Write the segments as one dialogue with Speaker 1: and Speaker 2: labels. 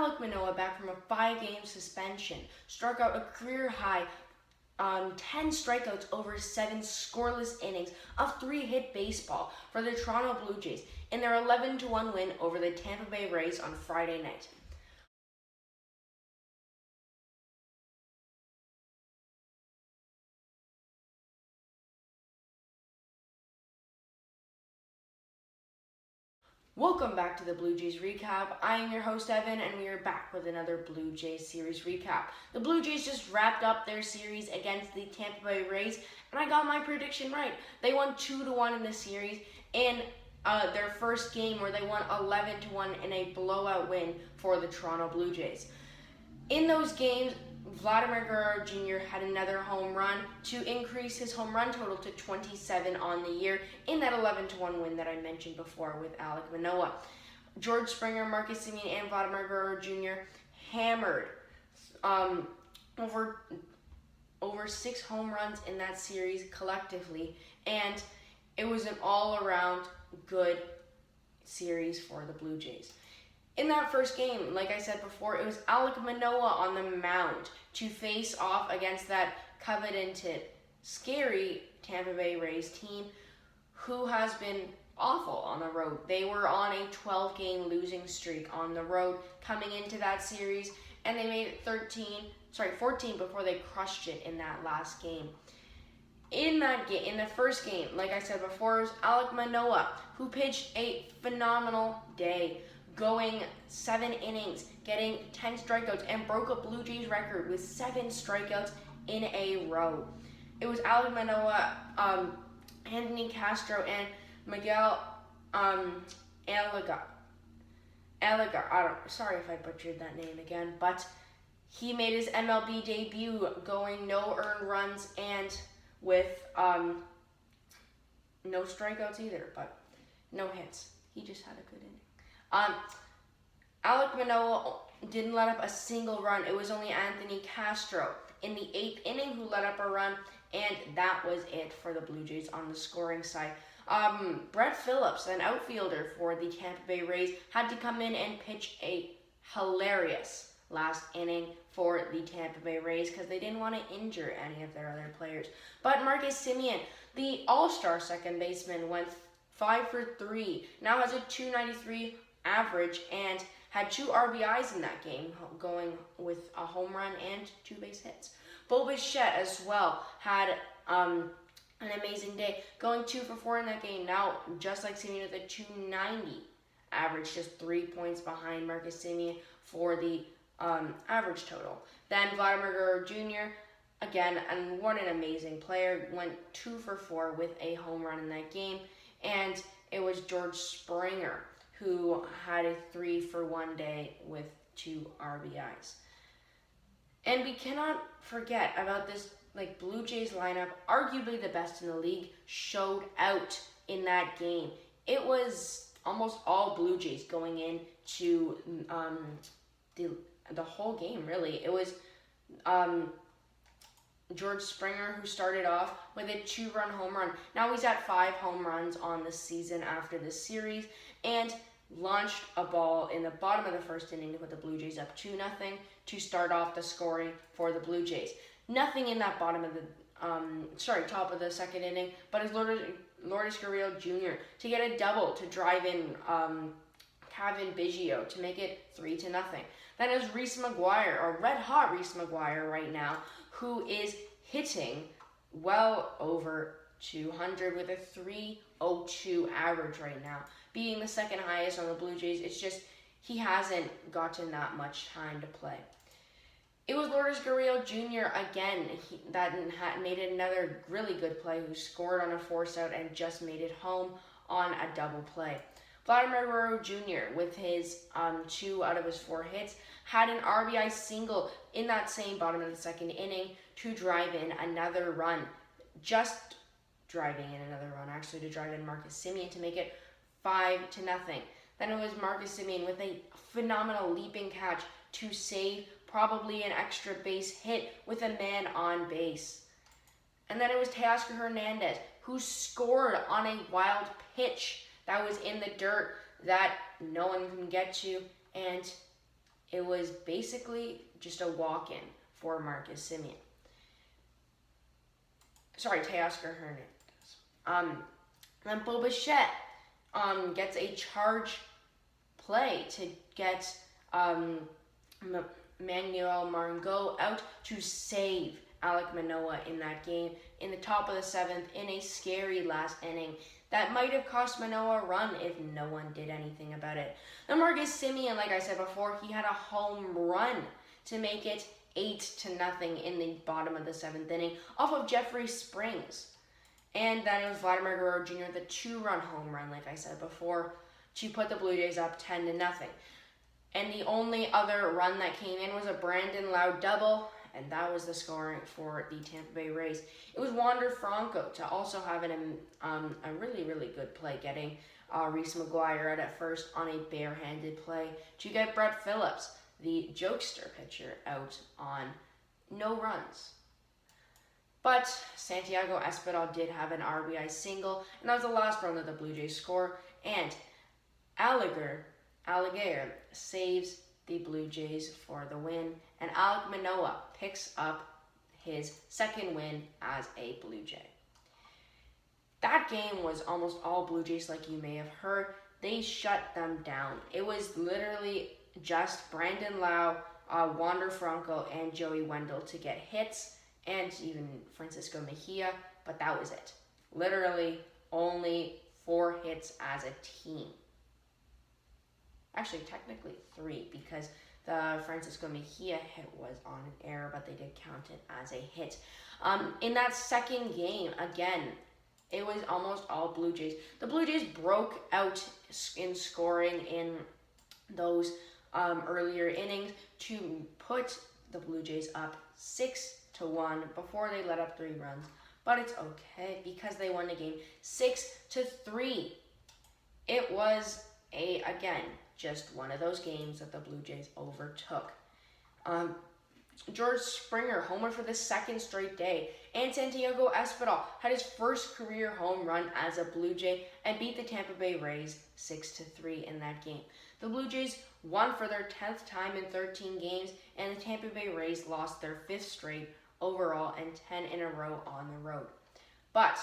Speaker 1: Alek Manoah, back from a 5-game suspension, struck out a career-high 10 strikeouts over 7 scoreless innings of 3-hit baseball for the Toronto Blue Jays in their 11-1 win over the Tampa Bay Rays on Friday night. Welcome back to the Blue Jays recap. I am your host Evan, and we are back with another Blue Jays series recap. The Blue Jays just wrapped up their series against the Tampa Bay Rays, and I got my prediction right. They won 2-1 in the series in their first game, where they won 11-1 in a blowout win for the Toronto Blue Jays. In those games, Vladimir Guerrero Jr. had another home run to increase his home run total to 27 on the year in that 11-1 win that I mentioned before with Alek Manoah. George Springer, Marcus Semien, and Vladimir Guerrero Jr. hammered over 6 home runs in that series collectively, and it was an all-around good series for the Blue Jays. In that first game, like I said before, it was Alek Manoah on the mound to face off against that coveted, scary Tampa Bay Rays team who has been awful on the road. They were on a 12-game losing streak on the road coming into that series, and they made it 14 before they crushed it in that last game. In the first game, like I said before, it was Alek Manoah who pitched a phenomenal day, going 7 innings, getting 10 strikeouts, and broke a Blue Jays record with 7 strikeouts in a row. It was Alek Manoah, Anthony Castro, and Miguel Alega. Sorry if I butchered that name again, but he made his MLB debut going no earned runs and with no strikeouts either, but no hits. He just had a good inning. Alek Manoah didn't let up a single run. It was only Anthony Castro in the 8th inning who let up a run, and that was it for the Blue Jays on the scoring side. Brett Phillips, an outfielder for the Tampa Bay Rays, had to come in and pitch a hilarious last inning for the Tampa Bay Rays because they didn't want to injure any of their other players. But Marcus Semien, the all-star second baseman, went 5 for 3, now has a .293 average, and had 2 RBIs in that game, going with a home run and 2 base hits. Bo Bichette as well had an amazing day, going 2 for 4 in that game. Now, just like Semien, with a .290 average, just 3 points behind Marcus Semien for the average total. Then Vladimir Guerrero Jr., again, and what an amazing player, went 2 for 4 with a home run in that game. And it was George Springer who had a 3 for 1 day with 2 RBIs. And we cannot forget about this Blue Jays lineup, arguably the best in the league, showed out in that game. It was almost all Blue Jays going into the whole game, really. It was George Springer who started off with a 2-run home run. Now he's at 5 home runs on the season after this series, and launched a ball in the bottom of the first inning to put the Blue Jays up 2-0 to start off the scoring for the Blue Jays. Nothing in that top of the second inning, but it's Lourdes Gurriel Jr. to get a double to drive in Cavan Biggio to make it 3-0. Then it was Reese McGuire, or red-hot Reese McGuire right now, who is hitting well over 200 with a .302 average right now, being the second highest on the Blue Jays. It's just he hasn't gotten that much time to play. It was Lourdes Gurriel Jr. again that made another really good play, who scored on a force out and just made it home on a double play. Vladimir Guerrero Jr., with his 2 out of his 4 hits, had an RBI single in that same bottom of the second inning to drive in another run. Just driving in another run, actually, to drive in Marcus Semien to make it 5-0. Then it was Marcus Semien with a phenomenal leaping catch to save probably an extra base hit with a man on base. And then it was Teoscar Hernandez, who scored on a wild pitch that was in the dirt that no one can get to, and it was basically just a walk-in for Marcus Semien. Sorry, Teoscar Hernandez. Then Bo Bichette gets a charge play to get Manuel Margot out to save Alek Manoah in that game in the top of the 7th in a scary last inning that might have cost Manoah a run if no one did anything about it. Then Marcus Semien, like I said before, he had a home run to make it 8-0 in the bottom of the 7th inning off of Jeffrey Springs. And then it was Vladimir Guerrero Jr., the 2-run home run, like I said before, to put the Blue Jays up 10-0. And the only other run that came in was a Brandon Lowe double, and that was the scoring for the Tampa Bay Rays. It was Wander Franco to also have a really, really good play, getting Reese McGuire out at first on a barehanded play to get Brett Phillips, the jokester pitcher, out on no runs. But Santiago Espinal did have an RBI single, and that was the last run that the Blue Jays score, and Alligator saves the Blue Jays for the win, and Alek Manoah picks up his 2nd win as a Blue Jay. That game was almost all Blue Jays, like you may have heard. They shut them down. It was literally just Brandon Lowe, Wander Franco, and Joey Wendell to get hits, and even Francisco Mejia, but that was it. Literally only 4 hits as a team. Actually, technically 3, because the Francisco Mejia hit was on an error, but they did count it as a hit. In that second game, again, it was almost all Blue Jays. The Blue Jays broke out in scoring in those earlier innings to put the Blue Jays up 6-1 before they let up 3 runs. But it's okay because they won the game 6-3. It was again, just one of those games that the Blue Jays overtook. George Springer homered for the 2nd straight day, and Santiago Espinal had his first career home run as a Blue Jay and beat the Tampa Bay Rays 6-3 in that game. The Blue Jays won for their 10th time in 13 games, and the Tampa Bay Rays lost their 5th straight overall and 10 in a row on the road. But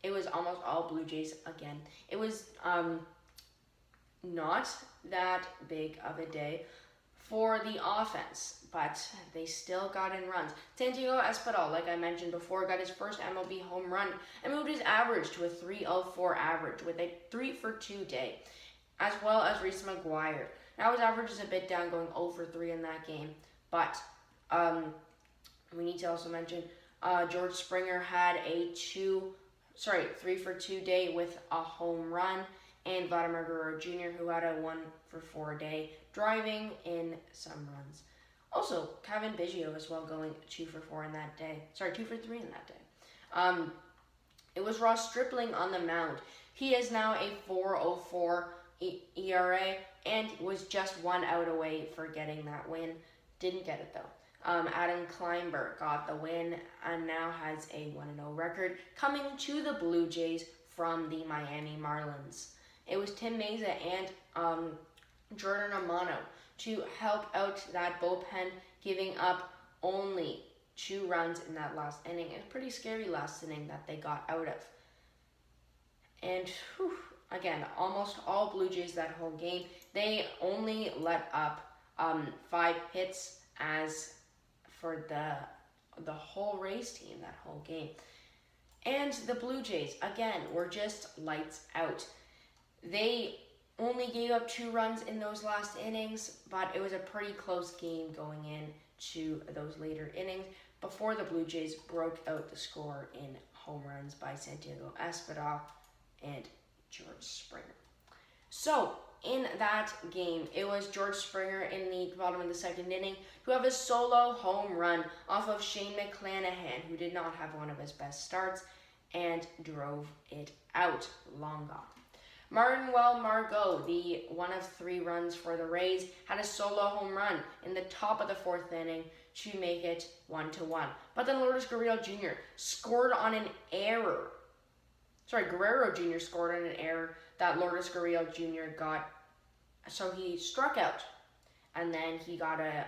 Speaker 1: it was almost all Blue Jays again. It was not that big of a day for the offense, but they still got in runs. Santiago Espinal, like I mentioned before, got his first MLB home run and moved his average to a .304 average with a 3-for-2 day, as well as Reese McGuire. Now his average is a bit down, going 0-for-3 in that game, but we need to also mention George Springer had a 3-for-2 day with a home run, and Vladimir Guerrero Jr., who had a 1-for-4 day, driving in some runs. Also, Kevin Biggio as well, going 2-for-4 in that day. 2-for-3 in that day. It was Ross Stripling on the mound. He is now a .404 ERA and was just 1 out away for getting that win. Didn't get it though. Adam Kleinberg got the win and now has a 1-0 record, coming to the Blue Jays from the Miami Marlins. It was Tim Meza and Jordan Romano to help out that bullpen, giving up only 2 runs in that last inning. A pretty scary last inning that they got out of. And again, almost all Blue Jays that whole game. They only let up 5 hits as for the whole Rays team that whole game. And the Blue Jays, again, were just lights out. They only gave up 2 runs in those last innings, but it was a pretty close game going into those later innings before the Blue Jays broke out the score in home runs by Santiago Espinal and George Springer. So, in that game, it was George Springer in the bottom of the 2nd inning who had a solo home run off of Shane McClanahan, who did not have one of his best starts, and drove it out. Long gone. Manuel Margot, the 1 of 3 runs for the Rays, had a solo home run in the top of the 4th inning to make it 1-1. But then Lourdes Guerrero Jr. scored on an error. Guerrero Jr. scored on an error that Lourdes Guerrero Jr. got, so he struck out. and then he got a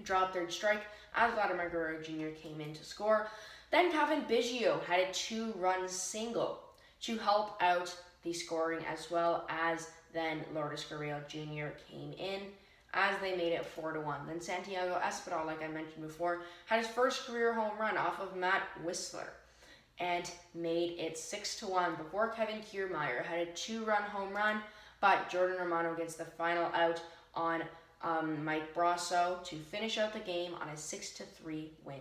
Speaker 1: drop third strike as Vladimir Guerrero Jr. came in to score. Then Kevin Biggio had a 2-run single to help out the scoring, as well as then Lourdes Gurriel Jr. came in as they made it 4-1. Then Santiago Espinal, like I mentioned before, had his first career home run off of Matt Whistler and made it 6-1 before Kevin Kiermaier had a 2-run home run, but Jordan Romano gets the final out on Mike Brasso to finish out the game on a 6-3 win.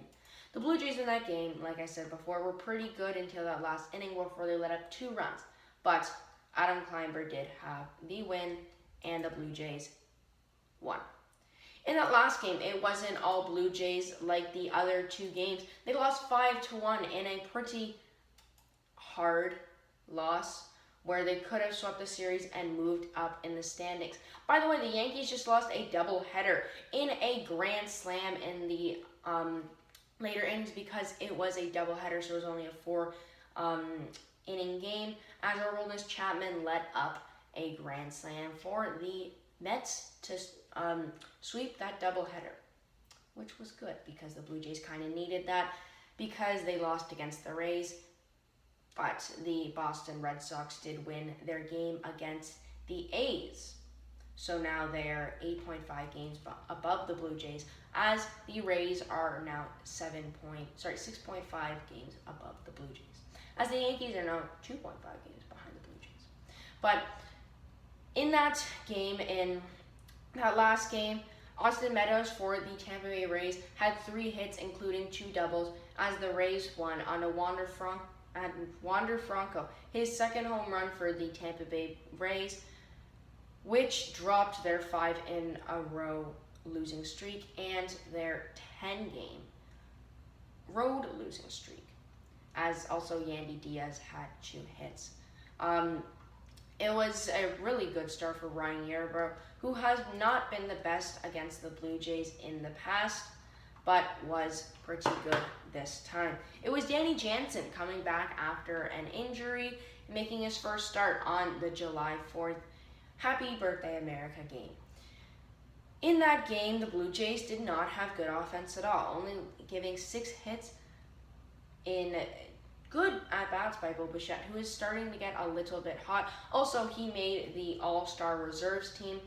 Speaker 1: The Blue Jays in that game, like I said before, were pretty good until that last inning before they let up 2 runs. But Adam Kleinberg did have the win, and the Blue Jays won. In that last game, it wasn't all Blue Jays like the other 2 games. They lost 5-1 in a pretty hard loss where they could have swept the series and moved up in the standings. By the way, the Yankees just lost a doubleheader in a grand slam in the later innings because it was a doubleheader, so it was only a 4 inning game, as Aroldis Chapman let up a grand slam for the Mets to sweep that doubleheader, which was good because the Blue Jays kind of needed that because they lost against the Rays, but the Boston Red Sox did win their game against the A's. So now they're 8.5 games above the Blue Jays, as the Rays are now 6.5 games above the Blue Jays, as the Yankees are now 2.5 games behind the Blue Jays. But in that game, in that last game, Austin Meadows for the Tampa Bay Rays had 3 hits, including 2 doubles, as the Rays won on a Wander Franco, his second home run for the Tampa Bay Rays, which dropped their 5-in-a-row losing streak and their 10-game road losing streak, as also Yandy Diaz had 2 hits. It was a really good start for Ryan Yarbrough, who has not been the best against the Blue Jays in the past, but was pretty good this time. It was Danny Jansen coming back after an injury, making his first start on the July 4th Happy Birthday America game. In that game, the Blue Jays did not have good offense at all, only giving 6 hits in good at-bats by Bo Bichette, who is starting to get a little bit hot. Also, he made the All-Star Reserves team,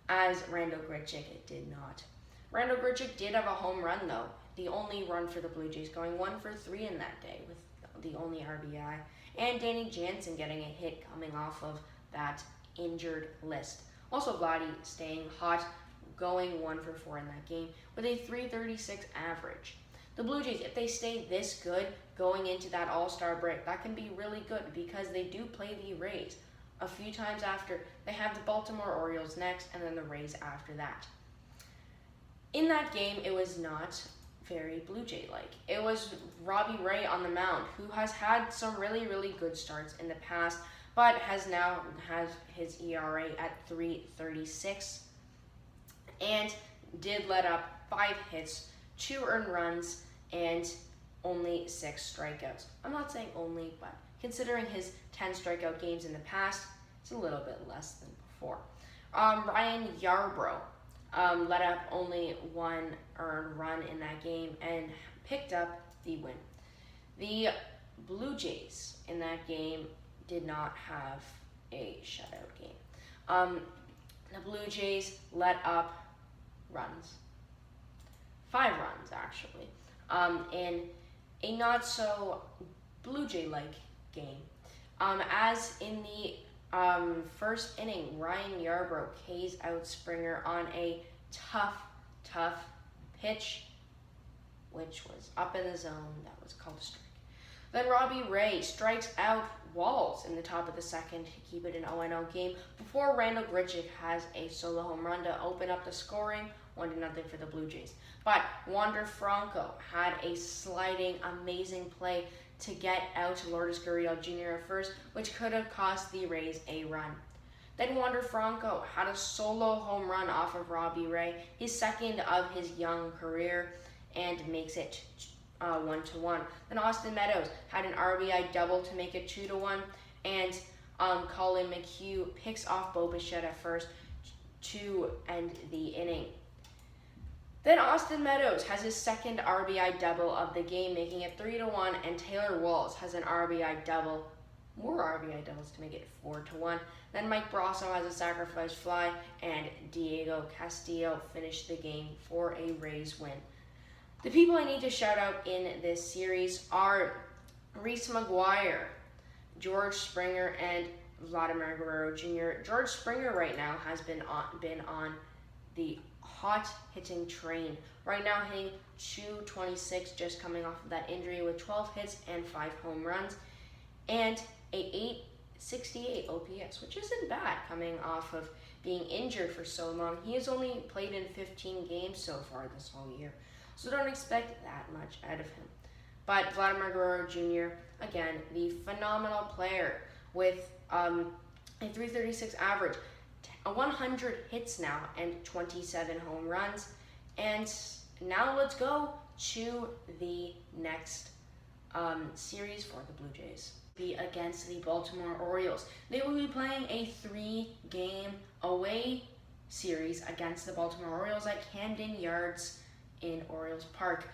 Speaker 1: as Randal Grichuk did not. Randal Grichuk did have a home run, though, the only run for the Blue Jays, going 1 for 3 in that day with the only RBI, and Danny Jansen getting a hit coming off of that injured list. Also, Vladdy staying hot, going 1 for 4 in that game with a .336 average. The Blue Jays, if they stay this good going into that All-Star break, that can be really good because they do play the Rays a few times after. They have the Baltimore Orioles next and then the Rays after that. In that game, it was not very Blue Jay-like. It was Robbie Ray on the mound, who has had some really, really good starts in the past, but has his ERA at .336 and did let up 5 hits, 2 earned runs, and only 6 strikeouts. I'm not saying only, but considering his 10 strikeout games in the past, it's a little bit less than before. Ryan Yarbrough let up only 1 earned run in that game and picked up the win. The Blue Jays in that game did not have a shutout game. The Blue Jays let up runs. 5 runs, actually, in a not-so Blue Jay-like game. As in the first inning, Ryan Yarbrough K's out Springer on a tough pitch, which was up in the zone. That was called a strike. Then Robbie Ray strikes out Walls in the top of the second to keep it an 0-0 game before Randal Grichuk has a solo home run to open up the scoring, 1-0 for the Blue Jays. But Wander Franco had a sliding, amazing play to get out to Lourdes Gurriel Jr. at first, which could have cost the Rays a run. Then Wander Franco had a solo home run off of Robbie Ray, his second of his young career, and makes it 1-1. Then Austin Meadows had an RBI double to make it 2-1, and Colin McHugh picks off Bo Bichette at first to end the inning. Then Austin Meadows has his second RBI double of the game, making it 3-1, and Taylor Walls has an RBI double, more RBI doubles to make it 4-1. Then Mike Brasso has a sacrifice fly, and Diego Castillo finished the game for a Rays win. The people I need to shout out in this series are Reese McGuire, George Springer, and Vladimir Guerrero Jr. George Springer right now has been on the hot hitting train. Right now hitting .226, just coming off of that injury with 12 hits and 5 home runs, and a .868 OPS, which isn't bad coming off of being injured for so long. He has only played in 15 games so far this whole year, so don't expect that much out of him. But Vladimir Guerrero Jr., again, the phenomenal player with a .336 average, 100 hits now, and 27 home runs. And now let's go to the next series for the Blue Jays. Be against the Baltimore Orioles. They will be playing a 3-game away series against the Baltimore Orioles at Camden Yards in Orioles Park.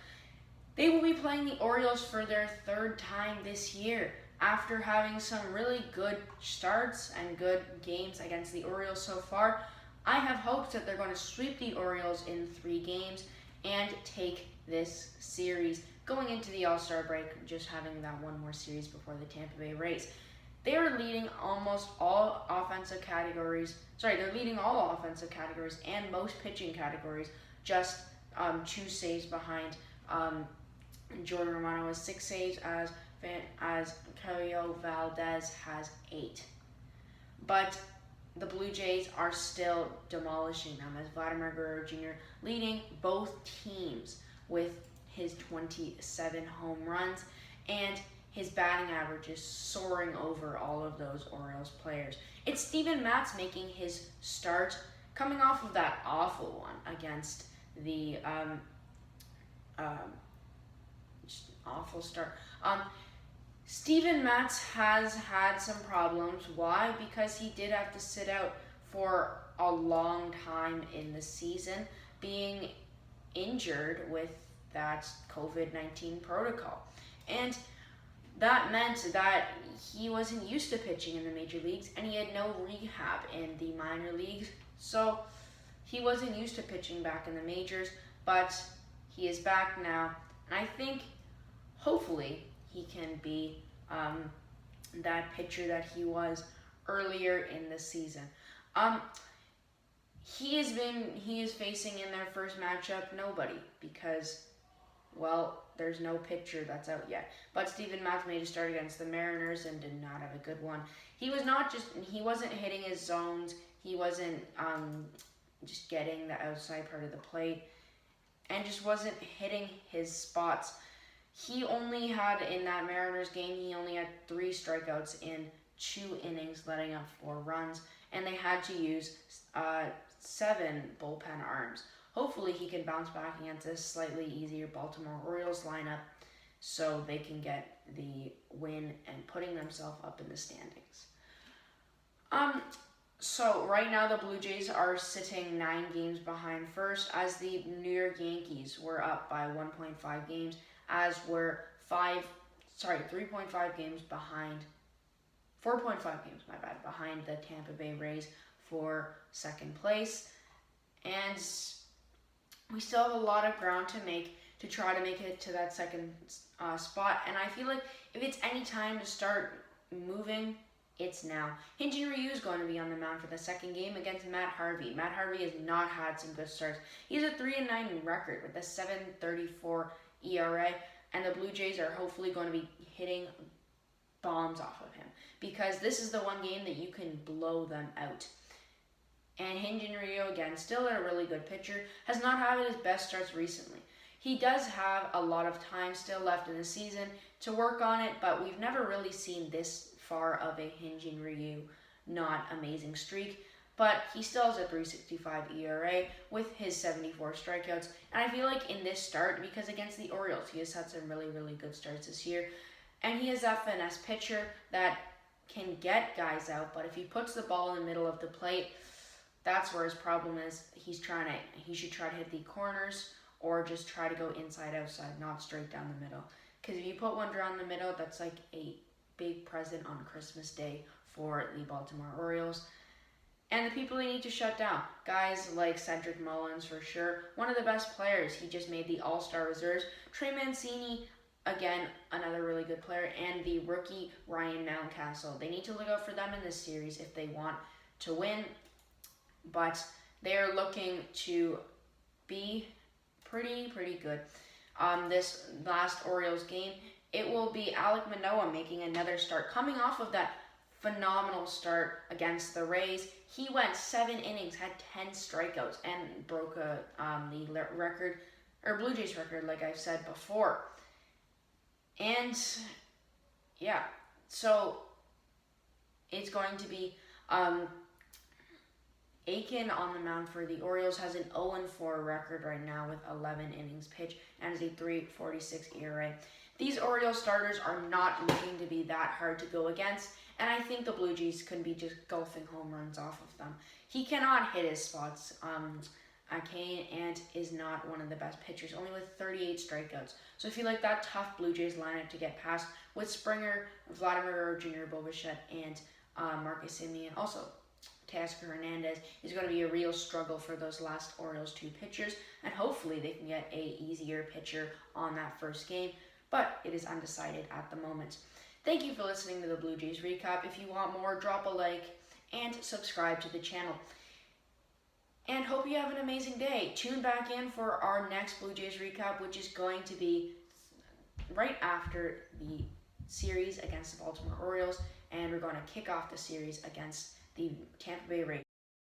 Speaker 1: They will be playing the Orioles for their 3rd time this year. After having some really good starts and good games against the Orioles so far, I have hopes that they're going to sweep the Orioles in 3 games and take this series going into the All-Star break, just having that one more series before the Tampa Bay Rays. They are leading almost all offensive categories. They're leading all offensive categories and most pitching categories, just 2 saves behind Jordan Romano has 6 saves as Caio Valdez has 8. But the Blue Jays are still demolishing them, as Vladimir Guerrero Jr. leading both teams with his 27 home runs, and his batting average is soaring over all of those Orioles players. It's Steven Matz making his start, coming off of that awful one against the awful start. Steven Matz has had some problems. Why? Because he did have to sit out for a long time in the season, being injured with that COVID-19 protocol. And that meant that he wasn't used to pitching in the major leagues, and he had no rehab in the minor leagues. So he wasn't used to pitching back in the majors, but he is back now. And I think, hopefully, he can be that pitcher that he was earlier in the season. He is facing in their first matchup nobody, because, well, there's no pitcher that's out yet. But Steven Matz made a start against the Mariners and did not have a good one. He wasn't hitting his zones. He wasn't just getting the outside part of the plate, and just wasn't hitting his spots. He only had, in that Mariners game, he only had 3 strikeouts in 2 innings, letting up 4 runs, and they had to use 7 bullpen arms. Hopefully he can bounce back against a slightly easier Baltimore Orioles lineup so they can get the win and putting themselves up in the standings. So right now the Blue Jays are sitting 9 games behind first, as the New York Yankees were up by 1.5 games, as were 3.5 games behind, 4.5 games, behind the Tampa Bay Rays for second place. And we still have a lot of ground to make to try to make it to that second spot. And I feel like if it's any time to start moving, it's now. Hyun-Jin Ryu is going to be on the mound for the second game against Matt Harvey. Matt Harvey has not had some good starts. He has a 3-9 record with a 7.34 ERA, and the Blue Jays are hopefully going to be hitting bombs off of him, because this is the one game that you can blow them out. And Hyun-Jin Ryu, again, still a really good pitcher, has not had his best starts recently. He does have a lot of time still left in the season to work on it, but we've never really seen this far of a Hyun-Jin Ryu not amazing streak. But he still has a 3.65 ERA with his 74 strikeouts. And I feel like in this start, because against the Orioles, he has had some really, really good starts this year. And he is that finesse pitcher that can get guys out, but if he puts the ball in the middle of the plate, That's where his problem is. He should try to hit the corners or just try to go inside outside, not straight down the middle. Because if you put one down the middle, that's like a big present on Christmas Day for the Baltimore Orioles. And the people they need to shut down, guys like Cedric Mullins for sure, one of the best players. He just made the All-Star reserves. Trey Mancini, again, another really good player, and the rookie Ryan Mountcastle. They need to look out for them in this series if they want to win, but they are looking to be pretty good. This last Orioles game, it will be Alek Manoah making another start, coming off of that phenomenal start against the Rays. He went 7 innings, had 10 strikeouts, and broke the record, or Blue Jays record, like I've said before. And yeah, so it's going to be Aiken on the mound for the Orioles. Has an 0-4 record right now with 11 innings pitched and is a 3.46 ERA. These Orioles starters are not looking to be that hard to go against, and I think the Blue Jays could be just golfing home runs off of them. He cannot hit his spots. Kane and is not one of the best pitchers, only with 38 strikeouts. So I feel like that tough Blue Jays lineup to get past with Springer, Vladimir Guerrero Jr., Bo Bichette, and Marcus Semien. Also, Teoscar Hernandez is going to be a real struggle for those last Orioles 2 pitchers, and hopefully they can get a easier pitcher on that first game, but it is undecided at the moment. Thank you for listening to the Blue Jays recap. If you want more, drop a like and subscribe to the channel. And hope you have an amazing day. Tune back in for our next Blue Jays recap, which is going to be right after the series against the Baltimore Orioles, and we're going to kick off the series against the Tampa Bay Rays.